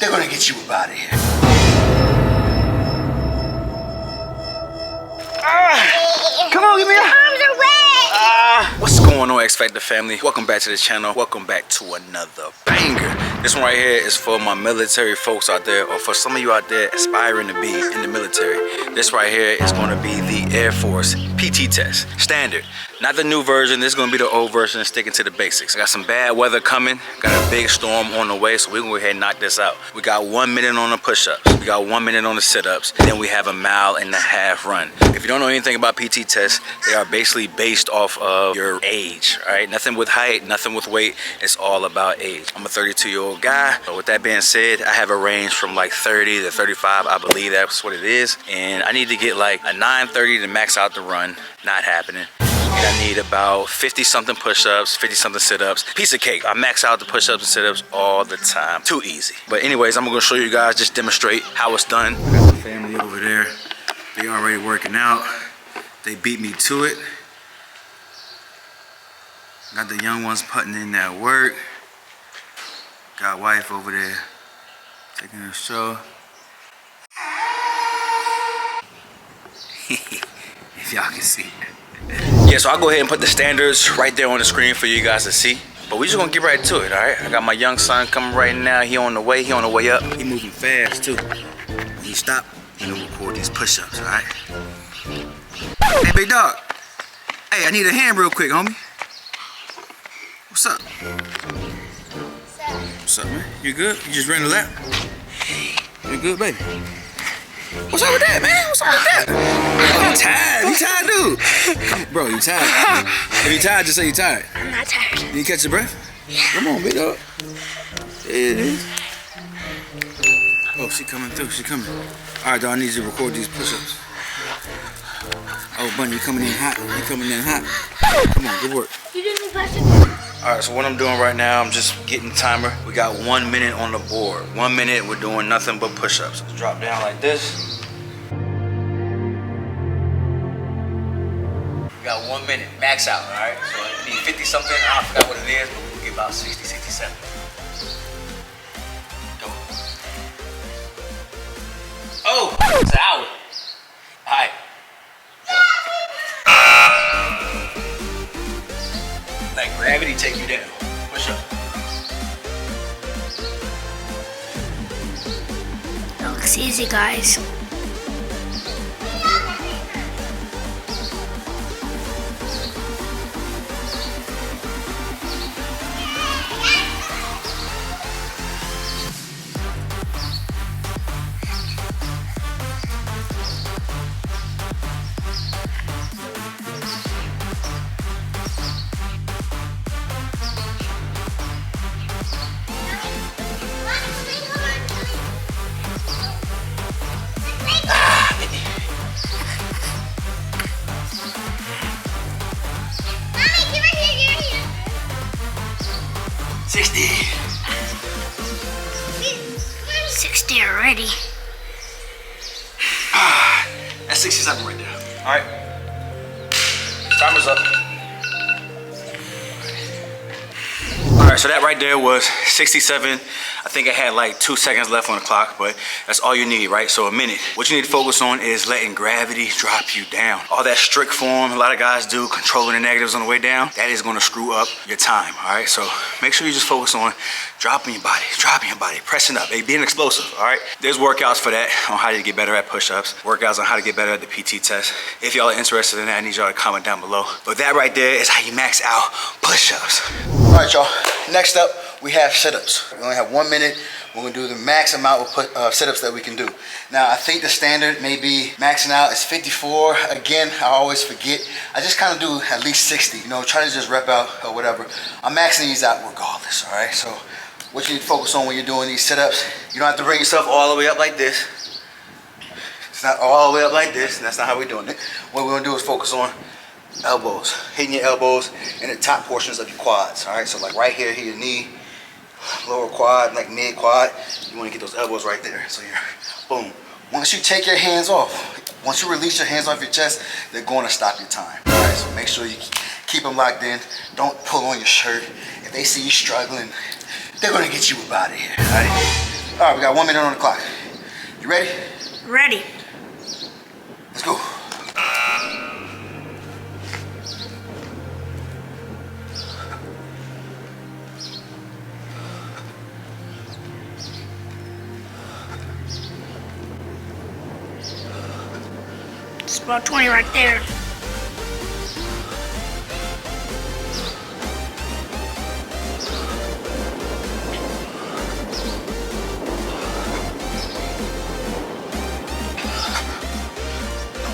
They're gonna get you up out of here. Come on, give me a arms are wet. What's going on, X Factor family? Welcome back to the channel. Welcome back to another banger. This one right here is for my military folks out there, or for some of you out there aspiring to be in the military. This right here is going to be the Air Force PT test, standard. Not the new version. This is going to be the old version, sticking to the basics. I got some bad weather coming. Got a big storm on the way, so we're going to go ahead and knock this out. We got 1 minute on the push-ups. We got 1 minute on the sit-ups. Then we have a 1.5 mile run. If you don't know anything about PT tests, they are basically based off of your age, all right? Nothing with height, nothing with weight. It's all about age. I'm a 32-year-old guy. So with that being said, I have a range from like 30 to 35. I believe that's what it is. And I need to get like a 9:30 to max out the run. Not happening. And I need about 50-something push-ups, 50-something sit-ups. Piece of cake. I max out the push-ups and sit-ups all the time. Too easy. But anyways, I'm gonna show you guys, just demonstrate how it's done. I got the family over there. They already working out. They beat me to it. Got the young ones putting in that work. Got wife over there taking a show. If y'all can see. Yeah, so I'll go ahead and put the standards right there on the screen for you guys to see. But we just gonna get right to it, all right? I got my young son coming right now. He on the way up. He moving fast too. When he stop, he gonna record these push-ups, all right? Hey, big dog. Hey, I need a hand real quick, homie. What's up? What's up, man? You good? You just ran the lap? You good, baby? What's up with that, man? What's up with that? Oh, you tired? You tired, dude? Come, bro, you tired? If you tired, just say you tired. I'm not tired. Did you catch your breath? Yeah. Come on, big dog. There it is. Oh, she coming through. She coming. All right, dog. I need you to record these push-ups. Oh, Bunny, you coming in hot. You coming in hot. Come on, good work. You didn't pass it. All right, so what I'm doing right now, I'm just getting the timer. We got 1 minute on the board. 1 minute, we're doing nothing but push-ups. Let's drop down like this. We got 1 minute, max out, all right? So I need 50 something, I forgot what it is, but we'll get about 60, 67. Go. Oh, it's an hour. All right. Like gravity take you down. Push up. That looks easy, guys. Already. That's 67 right there. All right. Timer's up. All right, so that right there was 67. I think I had like 2 seconds left on the clock, but that's all you need, right? So a minute. What you need to focus on is letting gravity drop you down. All that strict form a lot of guys do, controlling the negatives on the way down, that is gonna screw up your time, all right? So make sure you just focus on dropping your body, pressing up, being explosive, all right? There's workouts for that, on how to get better at push-ups, workouts on how to get better at the PT test. If y'all are interested in that, I need y'all to comment down below. But that right there is how you max out push-ups. All right, y'all, next up, we have sit-ups. We only have 1 minute. We're gonna do the max amount of sit-ups that we can do. Now, I think the standard may be maxing out is 54. Again, I always forget. I just kind of do at least 60, you know, try to just rep out or whatever. I'm maxing these out regardless, all right? So what you need to focus on when you're doing these sit-ups, you don't have to bring yourself all the way up like this. It's not all the way up like this, and that's not how we're doing it. What we're gonna do is focus on elbows, hitting your elbows in the top portions of your quads, all right? So like right here, hit your knee, lower quad, like mid quad, you want to get those elbows right there. So you're, boom. Once you take your hands off, once you release your hands off your chest, they're going to stop your time. All right, so make sure you keep them locked in. Don't pull on your shirt. If they see you struggling, they're going to get you up out of here, all right? All right, we got 1 minute on the clock. You ready? Ready. Let's go. It's about 20 right there.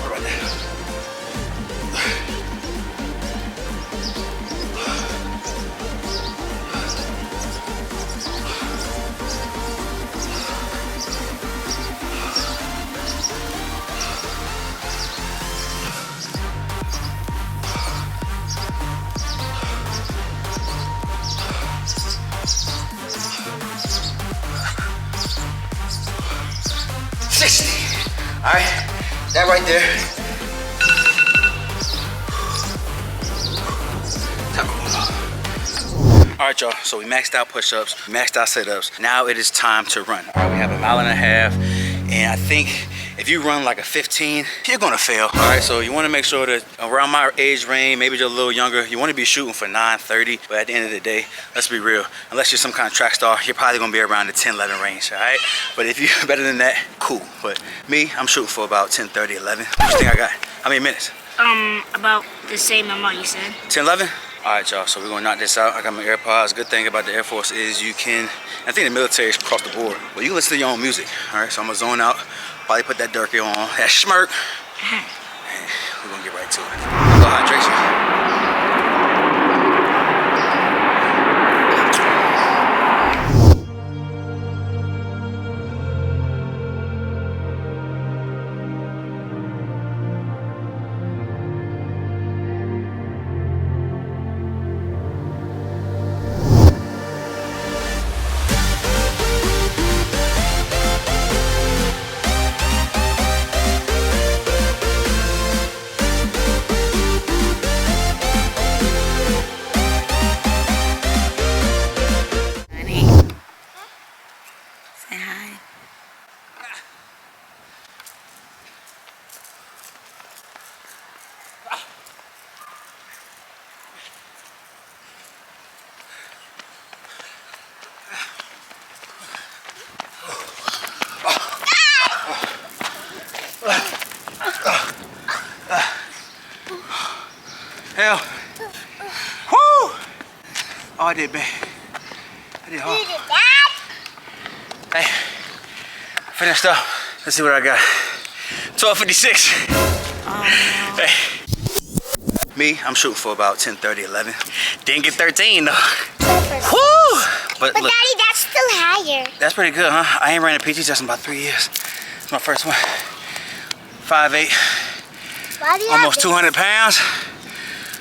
Right there. All right, that right there. All right, y'all, so we maxed out push-ups, maxed out sit-ups. Now it is time to run. All right, we have 1.5 miles, and I think if you run like a 15, you're gonna fail. All right, so you wanna make sure that around my age range, maybe just a little younger, you wanna be shooting for 9:30, but at the end of the day, let's be real, unless you're some kind of track star, you're probably gonna be around the 10-11 range, all right? But if you're better than that, cool. But me, I'm shooting for about 10:30, 11. What you think I got? How many minutes? About the same amount you said. 10, 11? All right, y'all, so we're gonna knock this out. I got my AirPods. Good thing about the Air Force is you can, I think the military is across the board, but you can listen to your own music, all right? So I'm gonna zone out, probably put that Durkee on, that smirk, and we're gonna get right to it. Go hydration. Hell. Woo! Oh, I did bad. I did hard. Hey, finished up. Let's see what I got. 12:56. Hey. Me, I'm shooting for about 10:30, 11. Didn't get 13 though. Woo! But look, Daddy, that's still higher. that's pretty good, huh? I ain't ran a PT test in about 3 years. It's my first one. 5'8", almost 200 pounds.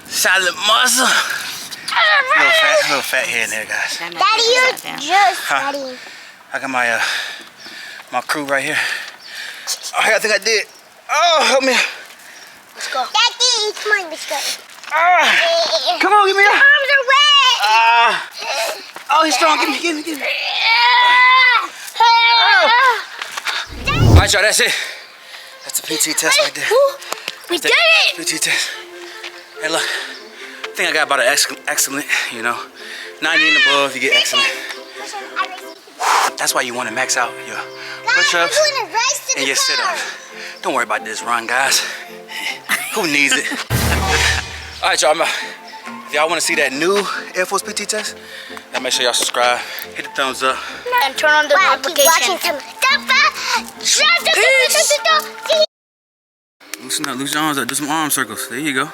Solid muscle. Little fat here and there, guys. Daddy, you're just Daddy. I got my my crew right here. Oh, I think I did. Oh, help me. Let's go. Daddy, come on, let's go. Come on, give me Your that. arms are wet. Oh, he's strong. Give me. All right, y'all, that's it. That's a PT test right there. We did it. PT test. Hey, look. I think I got about an excellent, you know. 90 and above, you get excellent. That's why you want to max out your push-ups and your sit-ups. Don't worry about this run, guys. Who needs it? All right, y'all. If y'all want to see that new Air Force PT test, then make sure y'all subscribe, hit the thumbs up, and turn on the notification. Loosen up, loose your arms up, do some arm circles. There you go.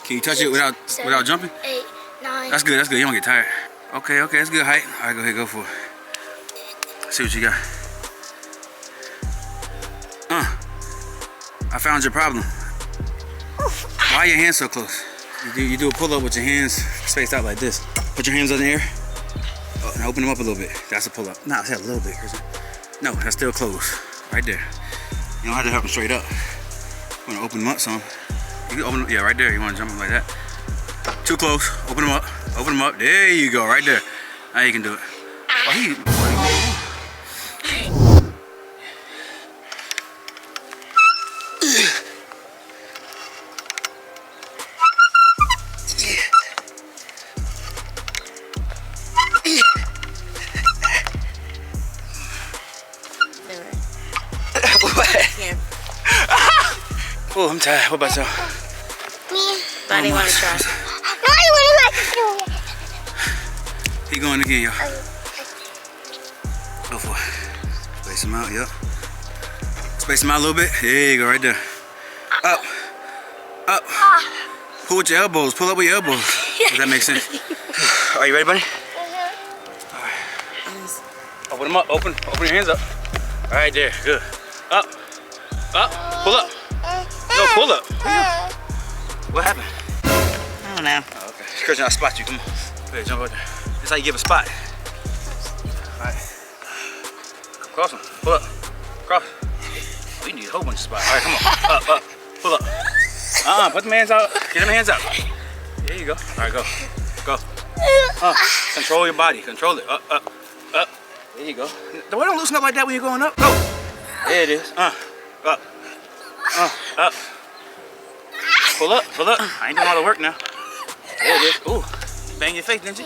Can you touch it without jumping? 8, 9. That's good, you don't get tired. Okay, that's good height. All right, go ahead, go for it. Let's see what you got. I found your problem. Why are your hands so close? You do a pull-up with your hands spaced out like this. Put your hands in the air. Oh, and open them up a little bit. That's a pull-up. No, that's a little bit. No, that's still closed. Right there. You don't have to have them straight up. You want to open them up some. You can open them, yeah, right there. You want to jump them like that. Too close. Open them up. Open them up. There you go, right there. Now you can do it. Oh, he. Oh, I'm tired. What about y'all? Me. Daddy want to try. No, I wouldn't like to do it. He going again, y'all. Go for it. Space him out, yep. Space him out a little bit. There you go, right there. Up. Up. Pull with your elbows. Pull up with your elbows. Does that make sense? Are you ready, buddy? All right. Open them up. Open your hands up. All right, there. Good. Up. Up. Pull up. No, pull up. What happened? I don't know. Oh, okay. Christian, I'll spot you. Come on. Go ahead, jump over there. That's how you give a spot. All right. Cross them. Pull up. Cross. We need a whole bunch of spots. All right, come on. Up, up. Pull up. Put them hands out. Get them hands out. There you go. All right, go. Go. Control your body. Control it. Up, up, up. There you go. Why don't loosen up like that when you're going up? Go. There it is. Up. Up. Pull up, pull up. I ain't doing all the work now. There it is. Ooh, bang your face, didn't you?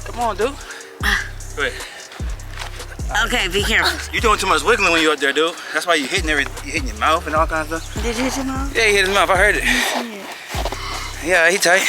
Come on, dude. Go ahead. Okay, be careful. You're doing too much wiggling when you're up there, dude. That's why you're hitting everything. You're hitting your mouth and all kinds of stuff. Did you hit your mouth? Yeah, he hit his mouth. I heard it. Yeah, he tight.